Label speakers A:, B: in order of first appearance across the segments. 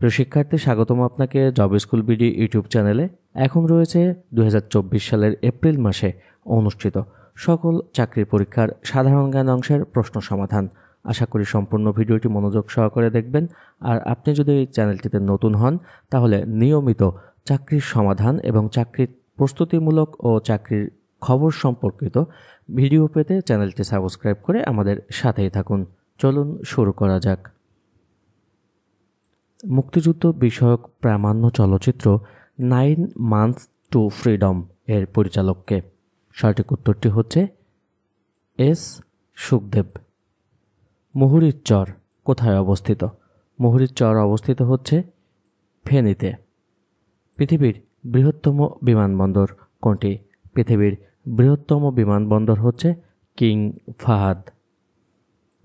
A: প্রিয় শিক্ষার্থী, স্বাগতম আপনাকে জব স্কুল বিডি ইউটিউব চ্যানেলে। এখন রয়েছে 2024 সালের এপ্রিল মাসে অনুষ্ঠিত সকল চাকরির পরীক্ষার সাধারণ জ্ঞান অংশের প্রশ্ন সমাধান। আশা করি সম্পূর্ণ ভিডিওটি মনোযোগ সহকারে দেখবেন। আর আপনি যদি এই চ্যানেলটিতে নতুন হন তাহলে নিয়মিত চাকরির সমাধান এবং চাকরির প্রস্তুতিমূলক ও চাকরির খবর সম্পর্কিত ভিডিও পেতে চ্যানেলটি সাবস্ক্রাইব করে আমাদের সাথেই থাকুন। চলুন শুরু করা যাক। মুক্তিযুদ্ধ বিষয়ক প্রামাণ্য চলচ্চিত্র 9 মান্থস টু ফ্রিডম এর পরিচালককে? সঠিক উত্তরটি হচ্ছে এস সুখদেব। মুহুরীর চর কোথায় অবস্থিত? মুহুরীর চর অবস্থিত হচ্ছে ফেনীতে। পৃথিবীর বৃহত্তম বিমানবন্দর কোনটি? পৃথিবীর বৃহত্তম বিমানবন্দর হচ্ছে কিং ফাহাদ।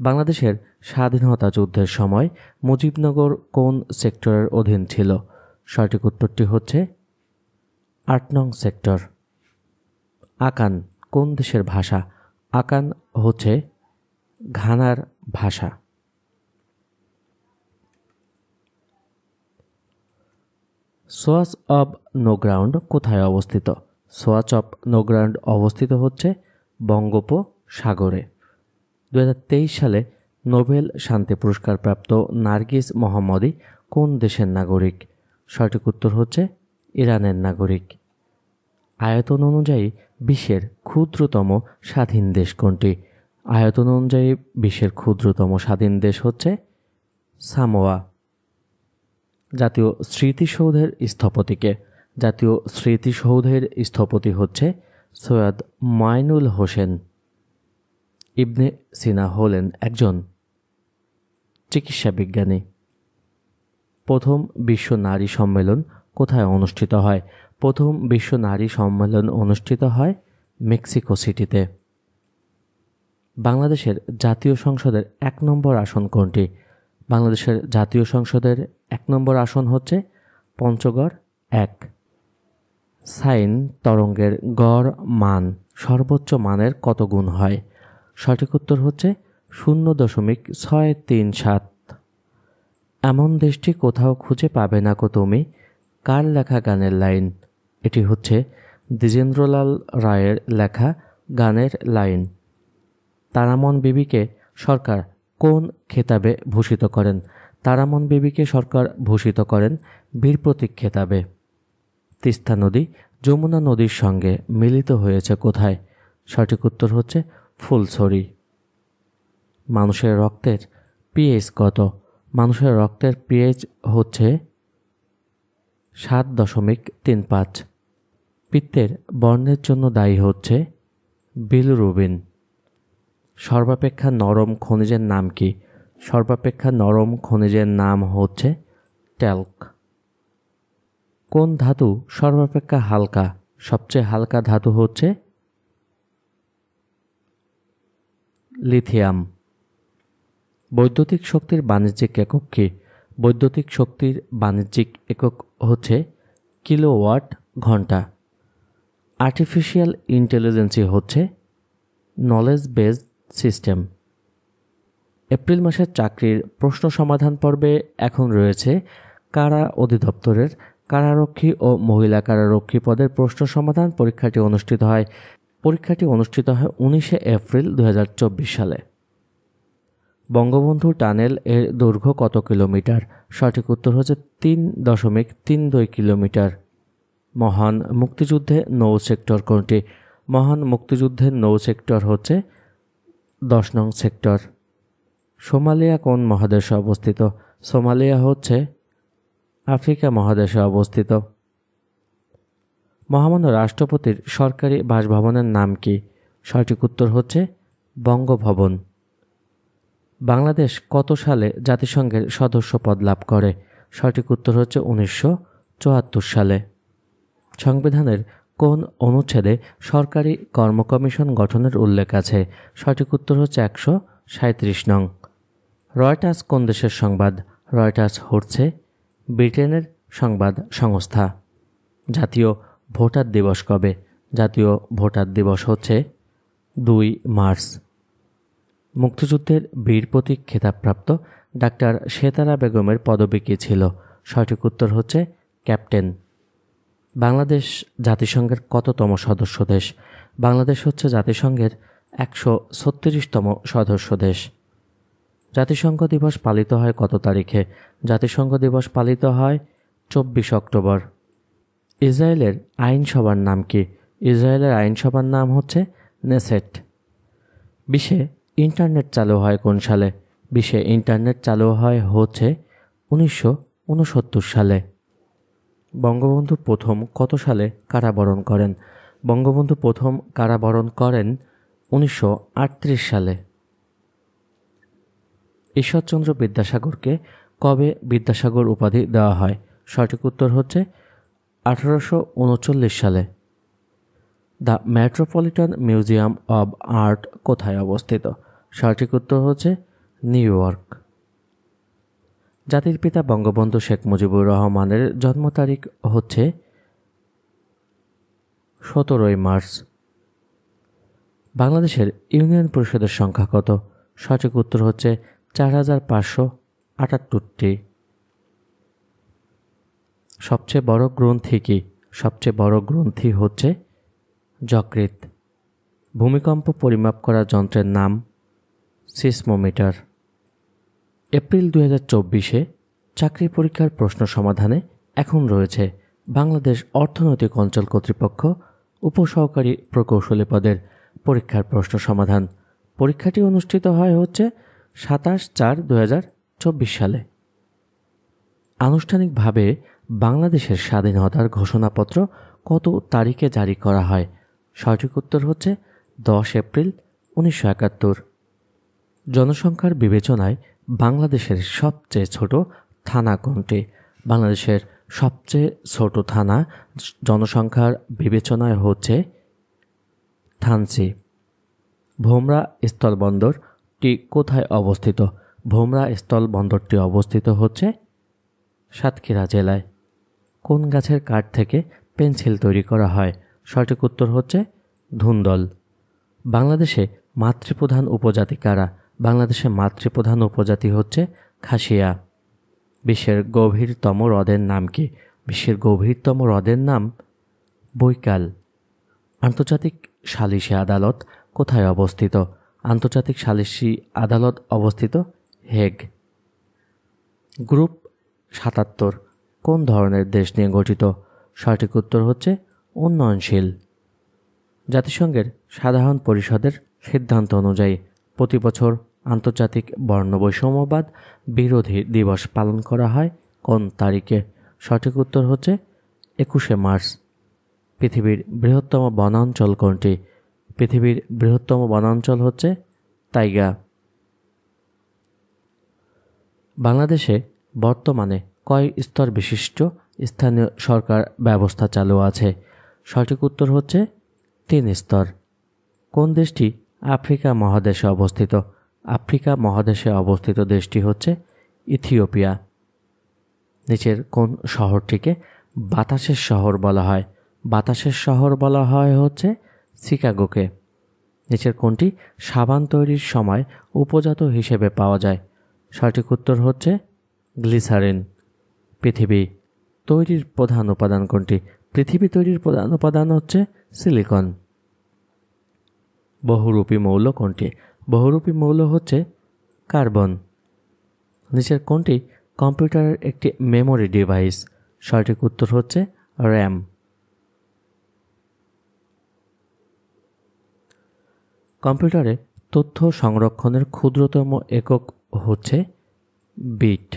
A: বাংলাদেশের স্বাধীনতা যুদ্ধের সময় মুজিবনগর কোন সেক্টরের অধীন ছিল? সঠিক উত্তরটি হচ্ছে 8 নং সেক্টর। আকান কোন দেশের ভাষা? আকান হচ্ছে ঘানার ভাষা। সোয়াচ অব নোগ্রাউন্ড কোথায় অবস্থিত? সোয়াচ অব নোগ্রাউন্ড অবস্থিত হচ্ছে বঙ্গোপসাগরে। 2023 সালে নোবেল শান্তি পুরস্কার প্রাপ্ত নার্গিস মোহাম্মদী কোন দেশের নাগরিক? সঠিক উত্তর হচ্ছে ইরানের নাগরিক। আয়তন অনুযায়ী বিশ্বের ক্ষুদ্রতম স্বাধীন দেশ কোনটি? আয়তন অনুযায়ী বিশ্বের ক্ষুদ্রতম স্বাধীন দেশ হচ্ছে সামোয়া। জাতীয় স্মৃতিসৌধের স্থপতিকে? জাতীয় স্মৃতিসৌধের স্থপতি হচ্ছে সৈয়দ মাইনুল হোসেন। ইবনে সিনা হলেন একজন চিকিৎসা বিজ্ঞানী। প্রথম বিশ্ব নারী সম্মেলন কোথায় অনুষ্ঠিত হয়? প্রথম বিশ্ব নারী সম্মেলন অনুষ্ঠিত হয় মেক্সিকো সিটিতে। বাংলাদেশের জাতীয় সংসদের 1 নম্বর আসন কোনটি? বাংলাদেশের জাতীয় সংসদের 1 নম্বর আসন হচ্ছে পঞ্চগড় 1। সাইন তরঙ্গের গড় মান সর্বোচ্চ মানের কত গুণ হয়? সঠিক উত্তর হচ্ছে 0.637। এমন দেশটি কোথাও খুঁজে পাবে না কো তুমি কার লেখা গানের লাইন? এটি হচ্ছে দ্বিজেন্দ্রলাল রায়ের লেখা গানের লাইন। তারামন বিবিকে সরকার কোন খেতাবে ভূষিত করেন? তারামন বিবিকে সরকার ভূষিত করেন বীর প্রতীক খেতাবে। তিস্তা নদী যমুনা নদীর সঙ্গে মিলিত হয়েছে কোথায়? সঠিক উত্তর হচ্ছে ফুলছড়ি। মানুষের রক্তের পিএইচ কত? মানুষের রক্তের পিএইচ হচ্ছে 7.35। পিত্তের বর্ণের জন্য দায়ী হচ্ছে বিলিরুবিন। সর্বাপেক্ষা নরম খনিজের নাম কি? সর্বাপেক্ষা নরম খনিজের নাম হচ্ছে ট্যাল্ক। কোন ধাতু সর্বাপেক্ষা হালকা? সবচেয়ে হালকা ধাতু হচ্ছে লিথিয়াম। বৈদ্যুতিক শক্তির বাণিজ্যিক একক কি? বৈদ্যুতিক শক্তির বাণিজ্যিক একক হচ্ছে কিলোওয়াট ঘন্টা। আর্টিফিশিয়াল ইন্টেলিজেন্সি হচ্ছে নলেজ বেসড সিস্টেম। এপ্রিল মাসের চাকরির প্রশ্ন সমাধান পর্বে এখন রয়েছে কারা অধিদপ্তরের কারারক্ষী ও মহিলা কারারক্ষী পদের প্রশ্ন সমাধান। পরীক্ষাটি অনুষ্ঠিত হয় 19 এপ্রিল 2024 সালে। বঙ্গবন্ধু টানেল এর দৈর্ঘ্য কত কিলোমিটার? সঠিক উত্তর হচ্ছে 3.32 কিলোমিটার। মহান মুক্তিযুদ্ধে নৌ সেক্টর কোনটি? মহান মুক্তিযুদ্ধের নৌ সেক্টর হচ্ছে 10 নং সেক্টর। সোমালিয়া কোন মহাদেশে অবস্থিত? সোমালিয়া হচ্ছে আফ্রিকা মহাদেশে অবস্থিত। মহামান্য রাষ্ট্রপতির সরকারি বাসভবনের নাম কি? সঠিক উত্তর হচ্ছে বঙ্গভবন। বাংলাদেশ কত সালে জাতিসংঘের সদস্য পদ লাভ করে? সঠিক উত্তর হচ্ছে 1974 সালে। সংবিধানের কোন অনুচ্ছেদে সরকারি কর্মকমিশন গঠনের উল্লেখ আছে? সঠিক উত্তর হচ্ছে 137 নং। রয়টার্স কোন দেশের সংবাদ? রয়টার্স হচ্ছে ব্রিটেনের সংবাদ সংস্থা। জাতীয় ভোটার দিবস কবে? জাতীয় ভোটার দিবস হচ্ছে 2 মার্চ। মুক্তিযুদ্ধের বীর প্রতীক খেতাবপ্রাপ্ত ডাক্তার সেতারা বেগমের পদবী কী ছিল? সঠিক উত্তর হচ্ছে ক্যাপ্টেন। বাংলাদেশ জাতিসংঘের কততম সদস্য দেশ? বাংলাদেশ হচ্ছে জাতিসংঘের 136তম সদস্য দেশ। জাতিসংঘ দিবস পালিত হয় কত তারিখে? জাতিসংঘ দিবস পালিত হয় 24 অক্টোবর। ইসরায়েলের আইনসভার নাম কি? ইসরায়েলের আইনসভার নাম হচ্ছে নেসেট। বিশ্বে ইন্টারনেট চালু হয় কোন সালে? বিশ্বে ইন্টারনেট চালু হয় হচ্ছে 1969 সালে। বঙ্গবন্ধু প্রথম কত সালে কারাবরণ করেন? বঙ্গবন্ধু প্রথম কারাবরণ করেন 1938 সালে। ঈশ্বরচন্দ্র বিদ্যাসাগরকে কবে বিদ্যাসাগর উপাধি দেওয়া হয়? সঠিক উত্তর হচ্ছে 1839 সালে। The metropolitan museum of art কোথায় অবস্থিত? সঠিক উত্তর হচ্ছে নিউ ইয়র্ক। জাতির পিতা বঙ্গবন্ধু শেখ মুজিবুর রহমানের জন্ম তারিখ হচ্ছে 17 মার্চ। বাংলাদেশের ইউনিয়ন পরিষদের সংখ্যা কত? সঠিক উত্তর হচ্ছে 4578টি। সবচেয়ে বড় গ্রন্থি কি? সবচেয়ে বড় গ্রন্থি হচ্ছে যকৃৎ। ভূমিকম্প পরিমাপ করা যন্ত্রের নাম সিসমোমিটার। এপ্রিল 2024-এ চাকরি পরীক্ষার প্রশ্ন সমাধানে এখন রয়েছে বাংলাদেশ অর্থনৈতিক অঞ্চল কর্তৃপক্ষ উপসহকারী প্রকৌশলী পদের পরীক্ষার প্রশ্ন সমাধান। পরীক্ষাটি অনুষ্ঠিত হয় হচ্ছে 27/4/2024 সালে। আনুষ্ঠানিকভাবে বাংলাদেশের স্বাধীনতার ঘোষণাপত্র কত তারিখে জারি করা হয়? সঠিক উত্তর হচ্ছে 10 এপ্রিল 1971। জনসংখ্যার বিবেচনায় বাংলাদেশের সবচেয়ে ছোট থানা কোনটি? বাংলাদেশের সবচেয়ে ছোট থানা জনসংখ্যার বিবেচনায় হচ্ছে থানচি। ভোমরা স্থলবন্দরটি কোথায় অবস্থিত? ভোমরা স্থলবন্দরটি অবস্থিত হচ্ছে সাতক্ষীরা জেলায়। কোন গাছের কাঠ থেকে পেন্সিল তৈরি করা হয়? সঠিক উত্তর হচ্ছে ধুন্দল। বাংলাদেশে মাতৃপ্রধান উপজাতি কারা? বাংলাদেশে মাতৃপ্রধান উপজাতি হচ্ছে খাসিয়া। বিশ্বের গভীরতম হ্রদের নাম কি? বিশ্বের গভীরতম হ্রদের নাম বৈকাল। আন্তর্জাতিক সালিসি আদালত কোথায় অবস্থিত? আন্তর্জাতিক সালিসি আদালত অবস্থিত হেগ। গ্রুপ 77 কোন ধরনের দেশ নিয়ে গঠিত? সঠিক উত্তর হচ্ছে উন্নয়নশীল। জাতিসংঘের সাধারণ পরিষদের সিদ্ধান্ত অনুযায়ী প্রতি বছর আন্তর্জাতিক বর্ণবৈষম্যবাদ বিরোধী দিবস পালন করা হয় কোন তারিখে? সঠিক উত্তর হচ্ছে 21 মার্চ। পৃথিবীর বৃহত্তম বনাঞ্চল কোনটি? পৃথিবীর বৃহত্তম বনাঞ্চল হচ্ছে তাইগা। বাংলাদেশে বর্তমানে কয় স্তর বিশিষ্ট স্থানীয় সরকার ব্যবস্থা চালু আছে? সঠিক উত্তর হচ্ছে 3 স্তর। কোন দেশটি আফ্রিকা মহাদেশে অবস্থিত? আফ্রিকা মহাদেশে অবস্থিত দেশটি হচ্ছে ইথিওপিয়া। নিচের কোন শহরটিকে বাতাসের শহর বলা হয়? বাতাসের শহর বলা হয় হচ্ছে শিকাগোকে। নিচের কোনটি সাবান তৈরির সময় উপজাত হিসেবে পাওয়া যায়? সঠিক উত্তর হচ্ছে গ্লিসারিন। পৃথিবী তৈরির প্রধান উপাদান কোনটি? পৃথিবী তৈরির প্রধান উপাদান হচ্ছে সিলিকন। বহুরূপী মৌল কোনটি? বহুরূপী মৌল হচ্ছে কার্বন। নিচের কোনটি কম্পিউটারের একটি মেমোরি ডিভাইস? সঠিক উত্তর হচ্ছে র্যাম। কম্পিউটারে তথ্য সংরক্ষণের ক্ষুদ্রতম একক হচ্ছে বিট।